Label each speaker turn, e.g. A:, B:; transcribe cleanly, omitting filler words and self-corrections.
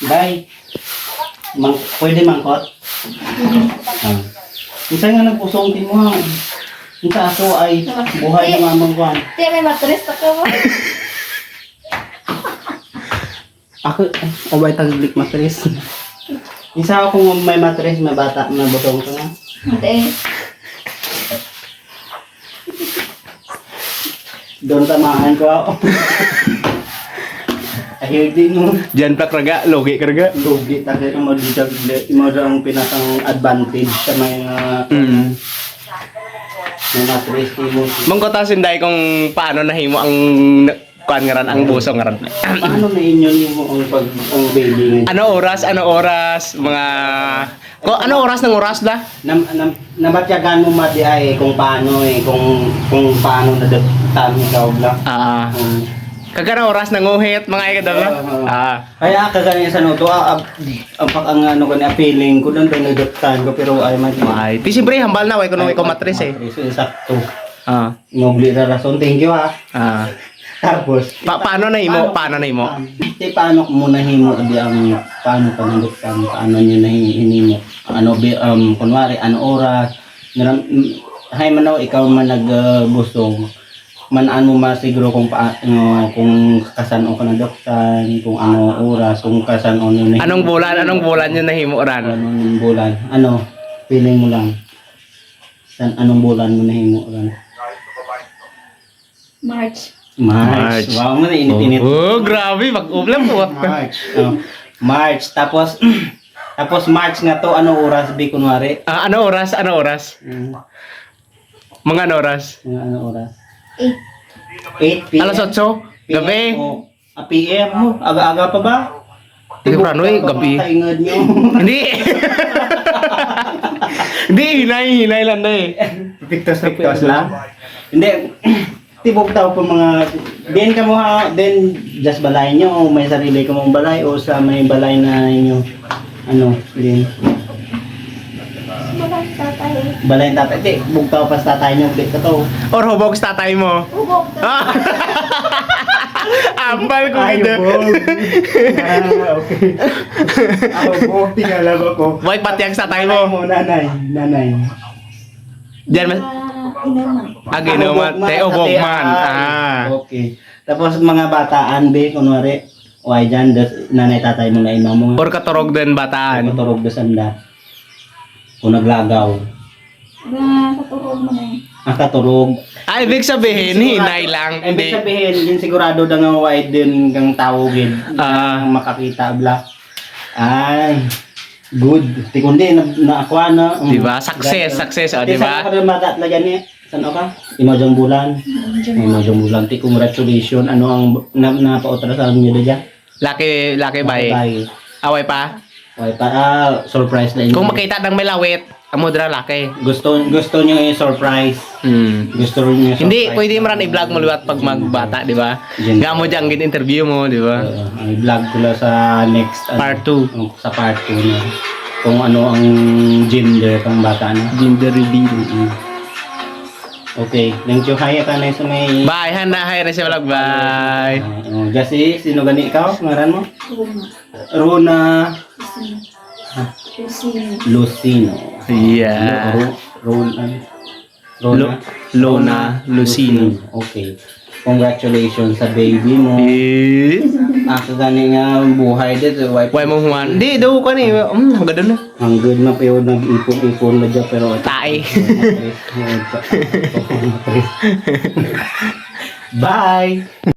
A: Day. Pwede mangkot? Isa nga nagpusong mo ha. Isa ako ay buhay ng amang kwan.
B: Di, may matres na ka mo.
A: Ako, obay taglik matres. Isa ako kung may matres na bata na busong ka nga.
B: Hindi.
A: Doon tamaan ko ako. Ayaw din mo.
C: Diyan pa kraga, logi kraga.
A: Lugi talaga mo dito. Imo ang pinakang advantage sa mga matres mo.
C: Mangkotasin dai kung paano nahimo ang kuan ngaran ang buso ngaran.
A: Paano na inyo mo ang ang baby ngayon?
C: Ano oras? Mga ano oras ng oras la?
A: Nabatyagan mo mati ay kung paano kung paano nadagtan ikaw bla.
C: Kagana oras ng uhit mga ikadal na.
A: Kaya kaganya sa noto ang ano ko na feeling ko doon nadagtan ko pero ay mati.
C: Ay, ti siyempre hambal na way kuno ikaw matres eh.
A: Sakto.
C: Noble
A: na rason. Thank you ha. Tapos
C: paano na imo?
A: Paano mo nahimo di ang paano ka nadagtan paano niyo nahinimo ano kunwari ano oras hay manaw ikaw man nagbusong manaan mo masiguro kung kung kasan o ka nadagtan kung ano oras kung kasan o nahimo
C: Anong bulan yun nahimo ran?
A: anong bulan ano feeling mo lang anong bulan mo nahimo ran
B: March.
A: Wow, mo na init-init.
C: Oh, grabe, mag-ublam po.
A: March. Tapos March nga to, ano oras bi kunwari?
C: Ano oras? Mga ano oras?
A: Mga ano oras? 8
B: 8.
A: p.m.
C: Alas 8? Gabi?
A: PM mo, aga-aga pa ba?
C: Hindi ko plano eh, gabi.
A: Taingad nyo.
C: Hindi. Hindi, hinay lang na eh.
A: Pictos lang. Hindi, tibok tao pa mga, din ka mo ha, din just balay nyo, o may sarili ka mong balay, o sa may balay na inyo, ano, din.
B: Malang tatay.
A: Balay ng tatay, di, bugtaw pa sa tatay nyo, ulit ka to.
C: Or hubog sa tatay mo.
B: Hubog na.
C: Ambal ko kita.
A: Okay. Ako po, tingalab ako.
C: White patyag sa tatay mo.
A: Nanay.
C: Diyan mas...
B: Inuman.
C: Aginuman. Teo Bogman.
A: Okay. Tapos mga bataan, be, kunwari, why dyan, nanay tatay mo na ina mo.
C: Or katurog din bataan.
A: Katurog da sanda. Kung naglagaw.
B: Katurog mo na yun.
A: Katurog.
C: Ibig sabihin, hinay lang.
A: Ibig sabihin, din sigurado da nga wide din kang tawagin. Makakita, bla. Ay, good. Ti kundi, naakuha na.
C: Diba? Success, o, diba?
A: Saan ka mata na dyan eh? Saan ka? Imajang bulan. Imajang bulan. Ti congratulations. Ano ang napautrasan niyo na dyan?
C: Laki bay. Away pa?
A: Okay pa, surprise na inyo.
C: Kung makita ng may lawit, amodra laki.
A: Gusto niyo i-surprise. Gusto niyo i-surprise.
C: Hindi, pwede mo rin i-vlog mo liwat pag magbata, di ba? Nga mo dyan, interview mo, di ba?
A: I-vlog ko lang sa next
C: Part 2.
A: Sa part 2 na. Kung ano ang gender ng bata na.
C: Gender reveal.
A: Okay, thank you. Haya ka na sa may...
C: Bye, handa, hi na siya vlog, bye.
A: Jesse, sino gani ikaw? Ngaran mo?
B: Runa.
A: Runa
B: Lucino.
A: Lucino.
C: Yeah. Lona Lucino.
A: Okay. Congratulations sa baby mo. Ako gani nga buhay dito.
C: Why mo human? Di, daw ka ni. Hanggang doon na.
A: Hanggang na pero nag-ipon-ipon na dyan pero...
C: Tae.
A: Bye!